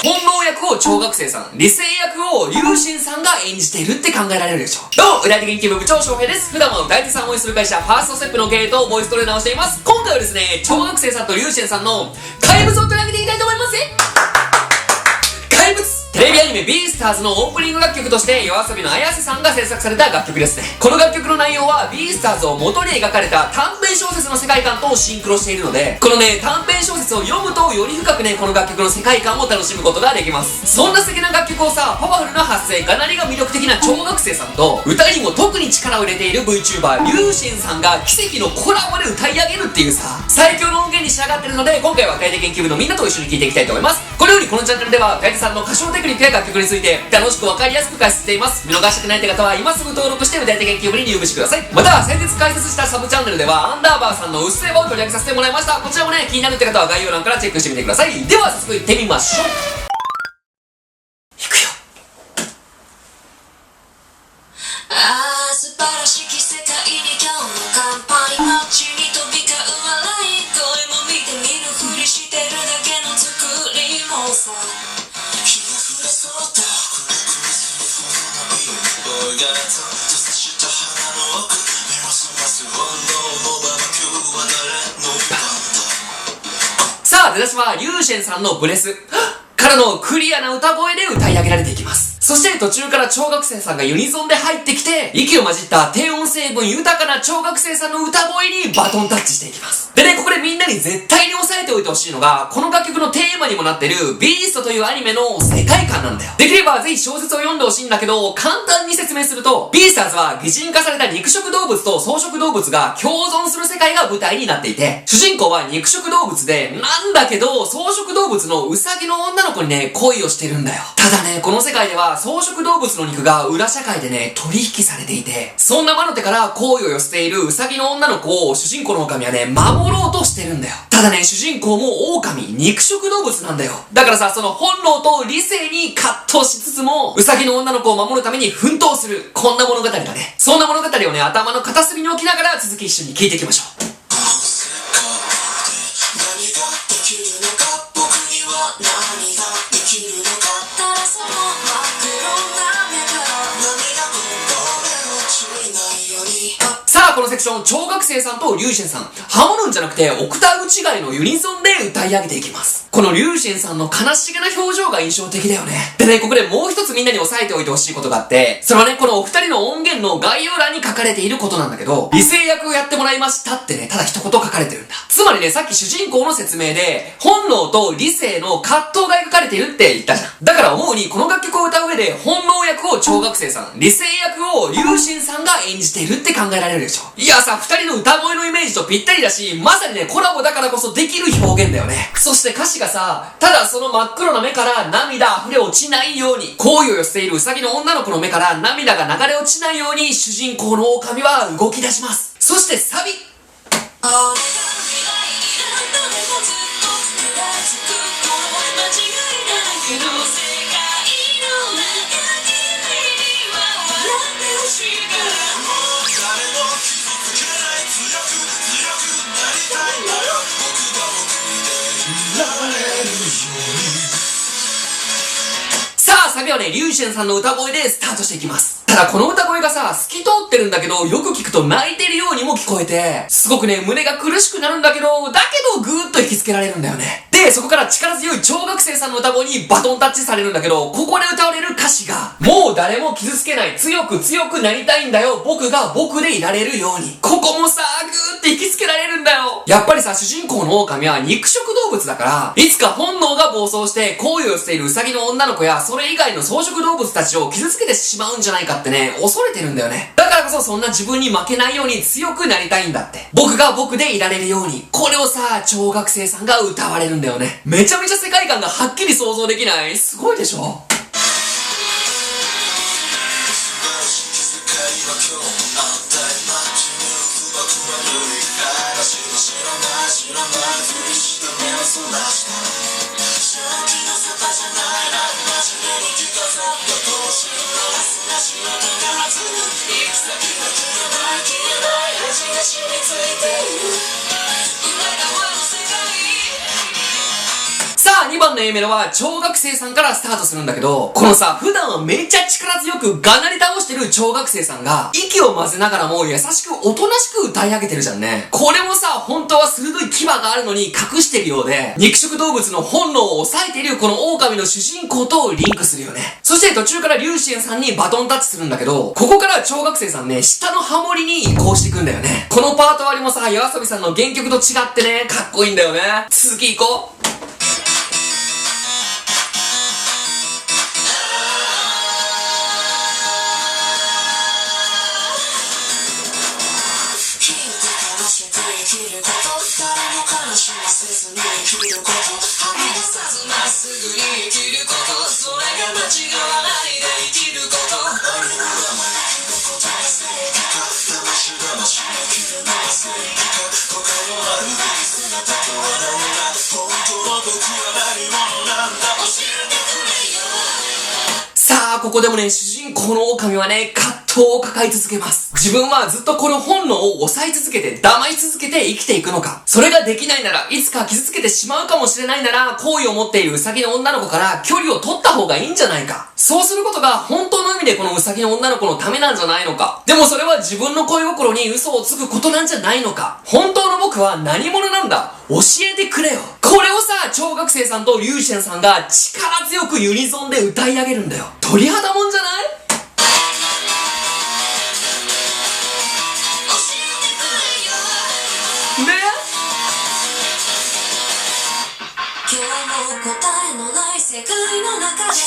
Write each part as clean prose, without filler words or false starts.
本能役を聴覚生さん、理性役を龍神さんが演じているって考えられるでしょ。どうも、歌い手研究部部長翔平です。普段は歌い手さんを応援する会社、ファーストステップの経営とボイストレーナーをしています。今回はですね、聴覚生さんと龍神さんの怪物を取り上げていきたいと思いますね。怪物、テレビアニメビースターズのオープニング楽曲として夜遊びの綾瀬さんが制作された楽曲ですね。この楽曲の内容はビースターズを元に描かれた短編小説の世界観とシンクロしているので、このね、短編小説を読むとより深くね、この楽曲の世界観を楽しむことができます。そんな素敵な楽曲をさ、パワフルな発声、がなりが魅力的な聴覚生さんと、歌にも特に力を入れている VTuber 龍神さんが奇跡のコラボで歌い上げるっていうさ、最強の音源に仕上がってるので、今回は歌い手研究部のみんなと一緒に聴いていきたいと思います。このようにこのチャンネルでは歌い手さんの歌唱テクニックや楽曲について楽しく分かりやすく解説しています。見逃したくないって方は今すぐ登録して歌い手研究部に入部してください。また先日解説したサブチャンネルではアンダーバーさんのうっせぇわを取り上げさせてもらいました。こちらもね、気になるって方は概要欄からチェックしてみてください。では早速いってみましょう。素晴らしき世界に今日の乾杯、街に飛び交う笑い声も見て見ぬふりしてるだけの作りもさ、日が暮れそうだくれくれするほどのいい声がずっと差した鼻の奥、目を覚ます本能のまま今日は誰の番だ。さあ、出だしは龍神さんのブレスからのクリアな歌声で歌い上げられていきます。そして途中から聴覚生さんがユニゾンで入ってきて、息を混じった低音成分豊かな聴覚生さんの歌声にバトンタッチしていきます。でね、ここでみんなに絶対に押さえておいてほしいのが、この楽曲のテーマにもなっているビーストというアニメの世界観なんだよ。できればぜひ小説を読んでほしいんだけど、簡単に説明すると、ビースターズは擬人化された肉食動物と草食動物が共存する世界が舞台になっていて、主人公は肉食動物で、なんだけど草食動物のウサギの女の子にね、恋をしてるんだよ。ただね、この世界では草食動物の肉が裏社会でね、取引されていて、そんな魔の手から好意を寄せているウサギの女の子を主人公の狼はね、守ろうとしてるんだよ。ただね、主人公も狼、肉食動物なんだよ。だからさ、その本能と理性に葛藤しつつも、ウサギの女の子を守るために奮闘する、こんな物語だね。そんな物語をね、頭の片隅に置きながら続き一緒に聞いていきましょう。さあ、このセクション、聴覚生さんと龍神さん、ハモるんじゃなくて、オクターブ違いのユニゾンで歌い上げていきます。この龍神さんの悲しげな表情が印象的だよね。でね、ここでもう一つみんなに押さえておいてほしいことがあって、それはね、このお二人の音源の概要欄に書かれていることなんだけど、理性役をやってもらいましたってね、ただ一言書かれてるんだ。つまりね、さっき主人公の説明で、本能と理性の葛藤が描かれているって言ったじゃん。だから思うに、この楽曲を歌う上で、本能役を聴覚生さん、理性役を龍神さんが演じているって考えられるでしょ。いやさ、二人の歌声のイメージとぴったりだし、まさにね、コラボだからこそできる表現だよね。そして歌詞がさ、ただその真っ黒な目から涙溢れ落ちないように、好意を寄せているウサギの女の子の目から涙が流れ落ちないように、主人公の狼は動き出します。そしてサビ。さあ、サビはね、龍神さんの歌声でスタートしていきます。ただこの歌声がさ、透き通ってるんだけど、よく聞くと泣いてるようにも聞こえて、すごくね、胸が苦しくなるんだけど、だけどぐーっと引きつけられるんだよね。で、そこから力強い聴覚生さんの歌声にバトンタッチされるんだけど、ここで歌われる歌詞が、もう誰も傷つけない、強く強くなりたいんだよ、僕が僕でいられるように。ここもさ、ぐーって引きつけられるんだよ。やっぱりさ、主人公の狼は肉食動物だから、いつか本能が暴走して好意を寄せているウサギの女の子や、それ以外の草食動物たちを傷つけてしまうんじゃないかってね、恐れてるんだよね。だからこそそんな自分に負けないように強くなりたいんだって。僕が僕でいられるように。これをさ、聴覚生さんが歌われるんだよね。めちゃめちゃ世界観がはっきり想像できない。すごいでしょ。さあ、2番のの A メロは小学生さんからスタートするんだけど、このさ、普段はめっちゃ力強くがなり倒してる小学生さんが、息を混ぜながらも優しくおとなしく歌い上げてるじゃんね。これもさ、本当は鋭い牙があるのに隠してるようで、肉食動物の本能を抑えているこの狼の主人公とリンクするよね。そして途中からリュウシエンさんにバトンタッチするんだけど、ここから小学生さんね、下のハモリに移行していくんだよね。このパート割りもさ、YOASOBIさんの原曲と違ってね、かっこいいんだよね。続き行こう。生きること誰も悲しませずに生きることはみ出さずまっすぐに生きることそれが間違わないで生きることありのまま生きることが正義かだましだまし生きるのが正義か他のあるべき姿とは何だ本当の僕は何者なんだ教えてくれよ。さあ、ここでもね、主人公の狼はね、葛藤を抱え続けます。自分はずっとこの本能を抑え続けて、黙り続けて生きていくのか。それができないなら、いつか傷つけてしまうかもしれないなら、好意を持っているウサギの女の子から距離を取った方がいいんじゃないか。そうすることが本当の意味でこのウサギの女の子のためなんじゃないのか。でもそれは自分の恋心に嘘をつくことなんじゃないのか。本当の僕は何者なんだ。教えてくれよ。これをさ、小学生さんとリュウシェンさんが力強くユニゾンで歌い上げるんだよ。鳥肌もんじゃない？今日も答えのない世界の中で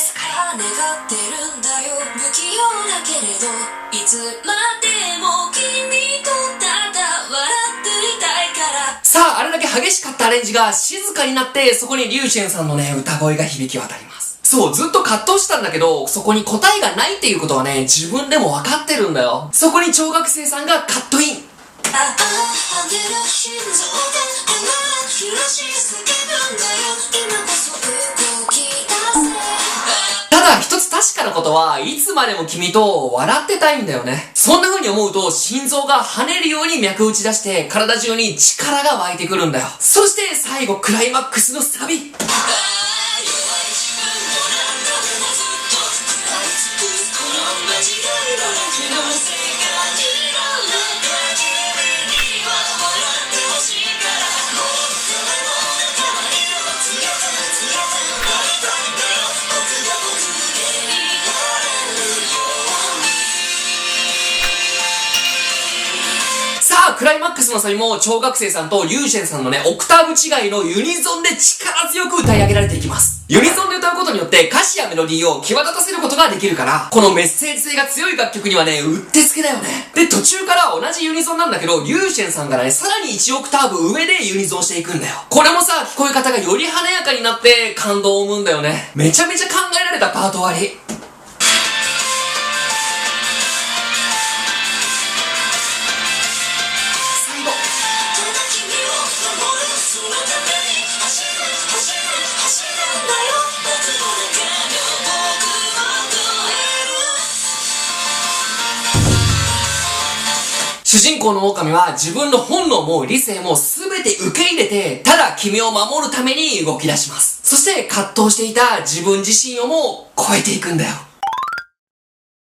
願ってるんだよ。不器用だけれどいつまでも君とただ笑っていたいから。さあ、あれだけ激しかったアレンジが静かになって、そこにリュウシェンさんのね、歌声が響き渡ります。そう、ずっと葛藤したんだけど、そこに答えがないっていうことはね、自分でも分かってるんだよ。そこに小学生さんがカットイン。ああ、跳ねる心臓で揺らし叫ぶんだよ。今こそ動き出せ。ただ一つ確かなことは、いつまでも君と笑ってたいんだよね。そんな風に思うと、心臓が跳ねるように脈打ち出して、体中に力が湧いてくるんだよ。そして最後、クライマックスのサビ。クライマックスのサビも小学生さんとリュウシェンさんのね、オクターブ違いのユニゾンで力強く歌い上げられていきます。ユニゾンで歌うことによって歌詞やメロディーを際立たせることができるから、このメッセージ性が強い楽曲にはね、うってつけだよね。で、途中から同じユニゾンなんだけど、リュウシェンさんからね、さらに1オクターブ上でユニゾンしていくんだよ。これもさ、聞こえ方がより華やかになって感動を生むんだよね。めちゃめちゃ考えられたパート割り。主人公の狼は自分の本能も理性も全て受け入れて、ただ君を守るために動き出します。そして葛藤していた自分自身をも超えていくんだよ。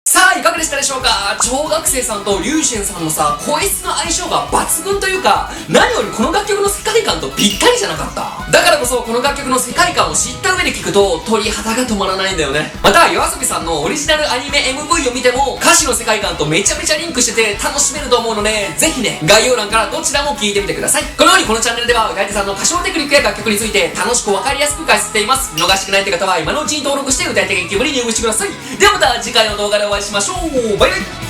さあ、いかがでしたでしょうか？小学生さんとリュウシェンさんのさ、声質の相性が抜群というか、何よりこの楽曲の世界観とぴったりじゃなかった。だからこそこの楽曲の世界観を知った上で聴くと鳥肌が止まらないんだよね。また、YOASOBIさんのオリジナルアニメ MV を見ても歌詞の世界観とめちゃめちゃリンクしてて楽しめると思うので、ぜひね、概要欄からどちらも聴いてみてください。このようにこのチャンネルでは歌い手さんの歌唱テクニックや楽曲について楽しくわかりやすく解説しています。見逃してないって方は今のうちに登録して歌い手研究部に入部してください。ではまた次回の動画でお会いしましょう。バイバイ。